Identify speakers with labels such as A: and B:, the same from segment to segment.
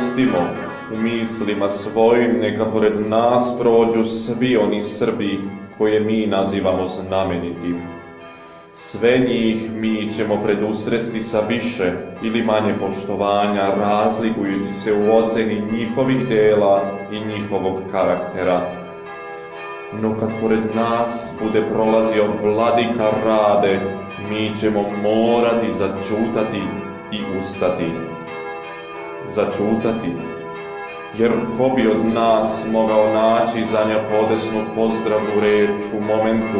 A: pustimo u mislima svojim, neka pored nas prođu svi oni Srbi koje mi nazivamo znamenitim. Sve njih mi ćemo predusresti sa više ili manje poštovanja, razlikujući se u oceni njihovih dela i njihovog karaktera. No kad pored nas bude prolazio vladika Rade, mi ćemo morati začutati i ustati. Začutati, jer ko bi od nas mogao naći za nja podesnu pozdravnu reč u momentu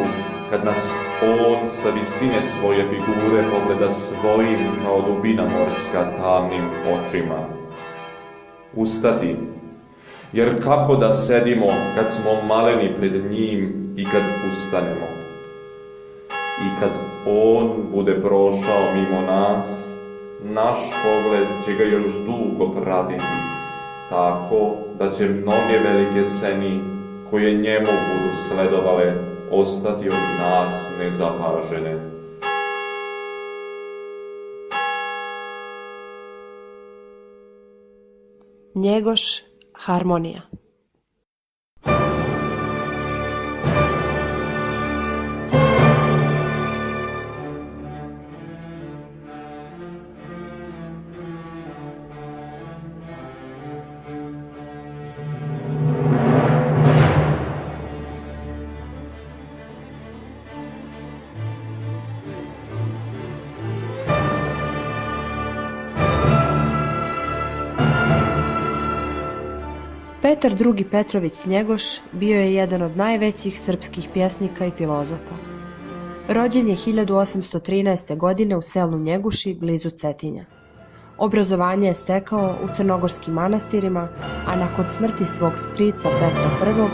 A: kad nas on sa visine svoje figure pogleda svojim kao dubina morska tamnim očima. Ustati, jer kako da sedimo kad smo maleni pred njim i kad ustanemo? I kad on bude prošao mimo nas, naš pogled će ga još dugo pratiti, tako da će mnoge velike seni koje njemu budu sledovale ostati od nas nezapažene.
B: Njegoš, harmonija. Petar II. Petrović Njegoš bio je jedan od najvećih srpskih pjesnika i filozofa. Rođen je 1813. godine u selu Njeguši blizu Cetinja. Obrazovanje je stekao u crnogorskim manastirima, a nakon smrti svog strica Petra I.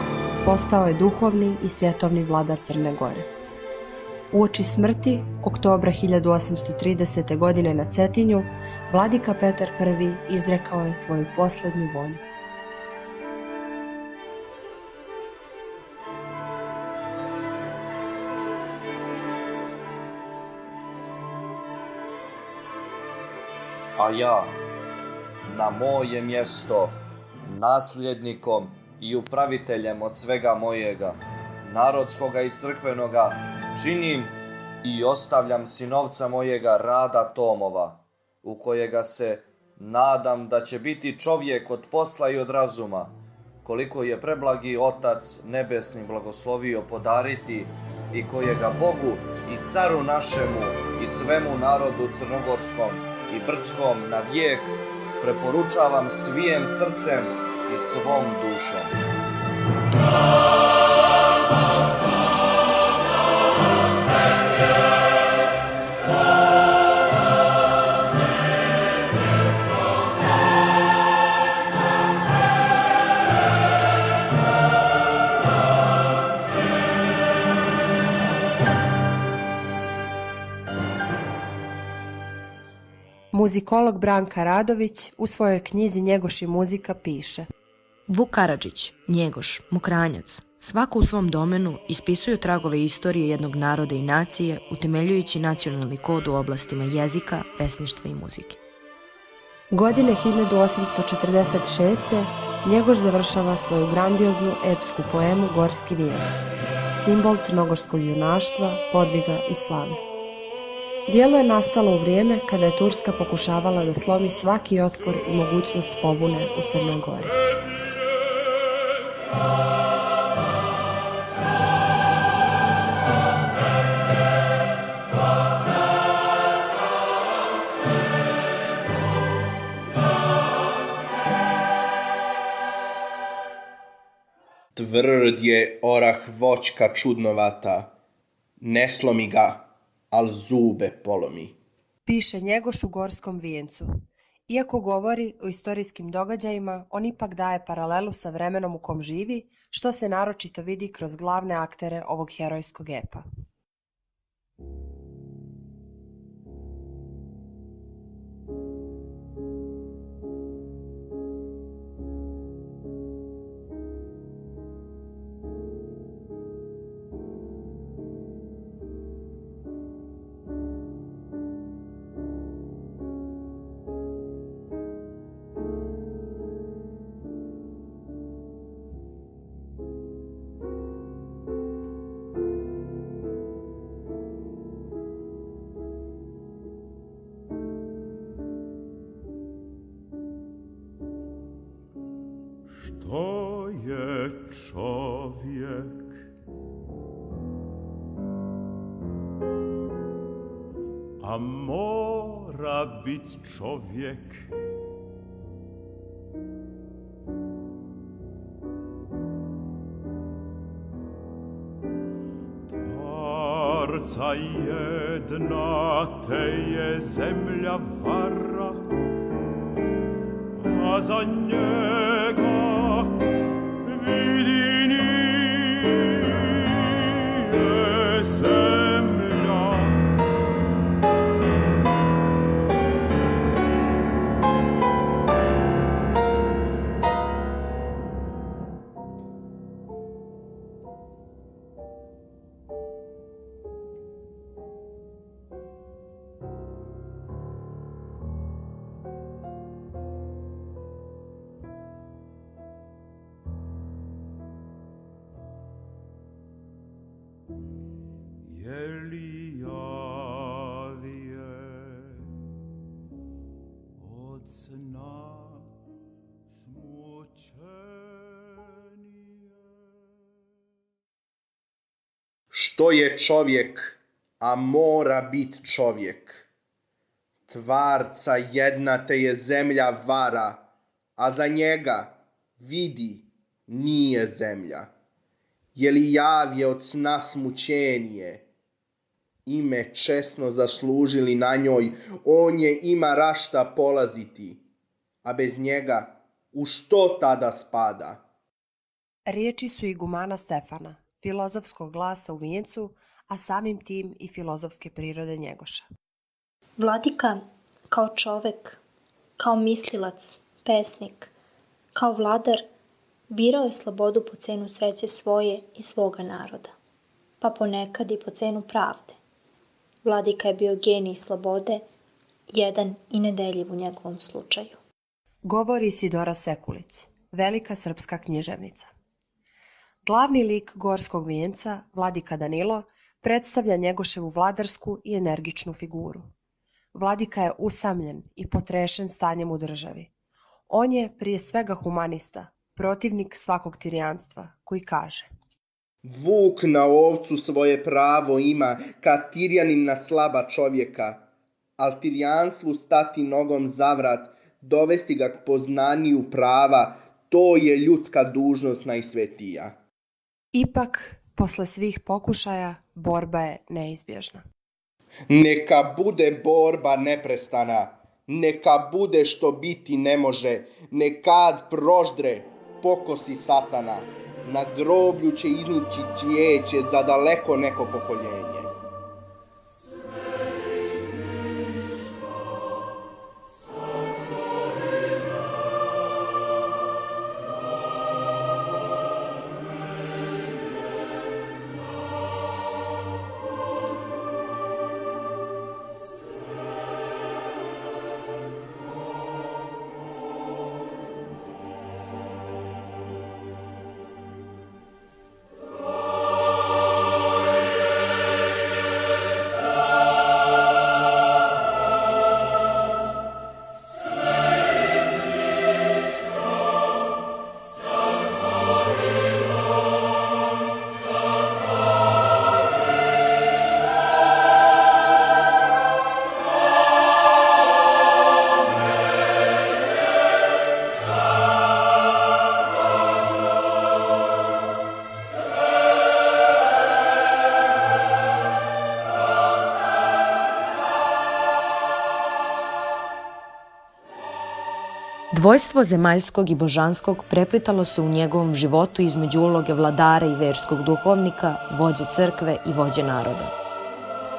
B: postao je duhovni i svjetovni vladar Crne Gore. Uoči smrti, oktobra 1830. godine na Cetinju, vladika Petar I. izrekao je svoju posljednju volju.
C: A ja, na moje mjesto, nasljednikom i upraviteljem od svega mojega, narodskoga i crkvenoga, činim i ostavljam sinovca mojega Rada Tomova, u kojega se nadam da će biti čovjek od posla i od razuma, koliko je preblagi Otac nebesni blagoslovio podariti i kojega Bogu i caru našemu i svemu narodu crnogorskom i brdskom na vijek preporučavam svijem srcem i svom dušom.
B: Muzikolog Branka Radović u svojoj knjizi Njegoš i muzika piše:
D: Vuk Karadžić, Njegoš, Mokranjac, svako u svom domenu ispisuju tragove istorije jednog naroda i nacije, utemeljujući nacionalni kod u oblastima jezika, pesništva i muzike.
B: Godine 1846. Njegoš završava svoju grandioznu epsku poemu Gorski vijenac, simbol crnogorskog junaštva, podviga i slave. Djelo je nastalo u vrijeme kada je Turska pokušavala da slomi svaki otpor i mogućnost pobune u Crnoj Gori.
E: Tvrd je orah voćka čudnovata, ne slomi ga, al zube polomi.
B: Piše Njegoš u Gorskom vijencu. Iako govori o istorijskim događajima, on ipak daje paralelu sa vremenom u kom živi, što se naročito vidi kroz glavne aktere ovog herojskog epa.
F: Što je čovjek? A mora bit čovjek. Tvarca jedna te je zemlja vara, a za njega vidi nije zemlja. Je li javije od sna smućenije?
E: Što je čovjek, a mora bit čovjek? Tvarca jedna te je zemlja vara, a za njega vidi nije zemlja. Je li javje od sna smućenije? Ime česno zaslužili na njoj, on je ima rašta polaziti, a bez njega u što tada spada?
B: Riječi su igumana Stefana, filozofskog glasa u Vijencu, a samim tim i filozofske prirode Njegoša.
G: Vladika kao čovek, kao mislilac, pesnik, kao vladar, birao je slobodu po cenu sreće svoje i svoga naroda, pa ponekad i po cenu pravde. Vladika je bio genij slobode, jedan i nedeljiv u njegovom slučaju.
B: Govori Isidora Sekulić, velika srpska književnica. Glavni lik Gorskog Vijenca, Vladika Danilo, predstavlja Njegoševu vladarsku i energičnu figuru. Vladika je usamljen i potrešen stanjem u državi. On je prije svega humanista, protivnik svakog tirijanstva, koji kaže:
E: Vuk na ovcu svoje pravo ima, kad tirjanin na slaba čovjeka, al tirijanstvu stati nogom zavrat, dovesti ga k poznaniju prava, to je ljudska dužnost najsvetija.
B: Ipak, posle svih pokušaja, borba je neizbježna.
E: Neka bude borba neprestana, neka bude što biti ne može, nekad proždre, pokosi satana, na groblju će iznići cvijeće za daleko neko pokoljenje.
D: Dvojstvo zemaljskog i božanskog preplitalo se u njegovom životu između uloge vladara i verskog duhovnika, vođe crkve i vođe naroda.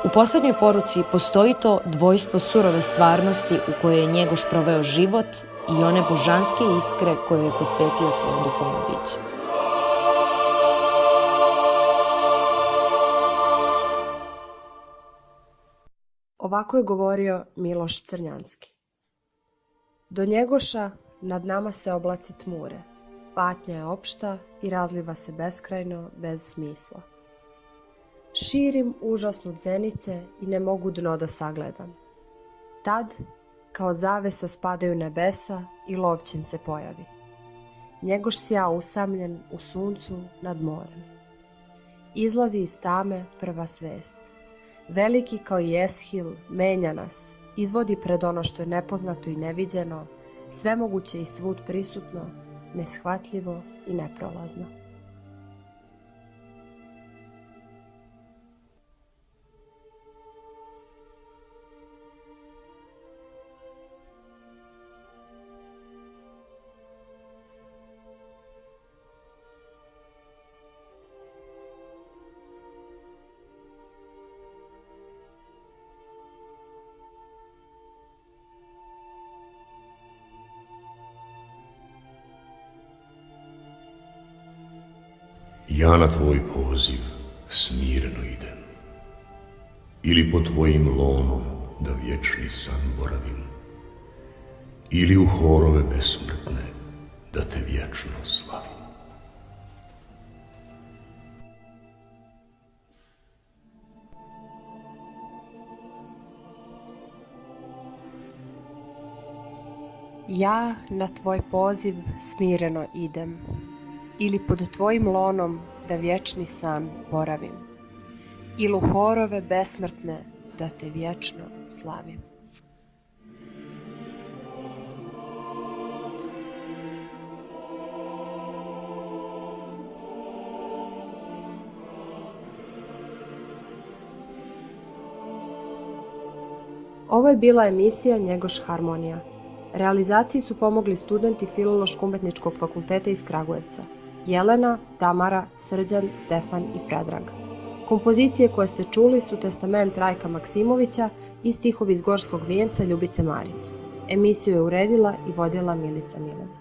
D: U posljednjoj poruci postoji to dvojstvo surove stvarnosti u kojoj je Njegoš proveo život i one božanske iskre koje je posvetio svom duhovnom biću.
B: Ovako je govorio Miloš Crnjanski. Do Njegoša nad nama se oblaci tmure, patnja je opšta i razliva se beskrajno, bez smisla. Širim užasnu zenice i ne mogu dno da sagledam. Tad, kao zavesa spadaju nebesa i lovćen se pojavi. Njegoš sja usamljen u suncu nad morem. Izlazi iz tame prva svest. Veliki kao i Eshil menja nas, izvodi pred ono što je nepoznato i neviđeno, svemoguće i svud prisutno, neshvatljivo i neprolazno.
H: Ja na tvoj poziv smireno idem, ili po tvojim lonom da vječni san boravim, ili u horove besmrtne da te vječno slavim.
B: Ja na tvoj poziv smireno idem, ili pod tvojim lonom da vječni san boravim, ili u horove besmrtne da te vječno slavim. Ovo je bila emisija Njegoš harmonija. Realizaciji su pomogli studenti Filološko-umetničkog fakulteta iz Kragujevca: Jelena, Tamara, Srđan, Stefan i Predrag. Kompozicije koje ste čuli su Testament Rajka Maksimovića i stihovi iz Gorskog vijenca Ljubice Marić. Emisiju je uredila i vodila Milica Milanić.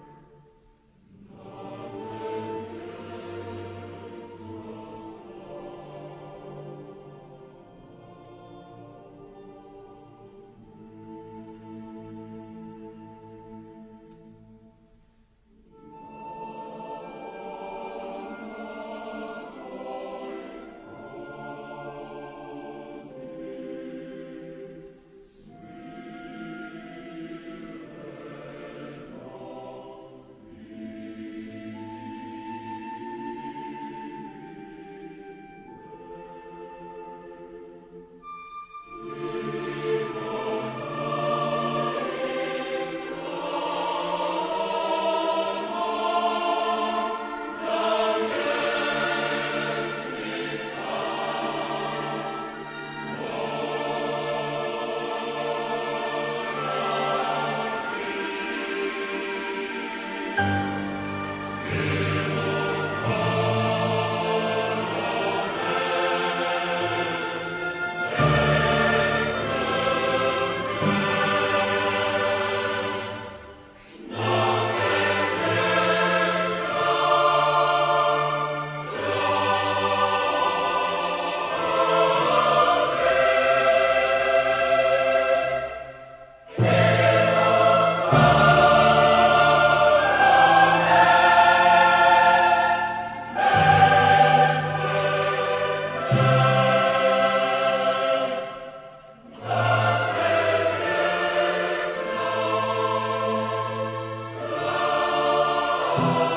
I: Thank you.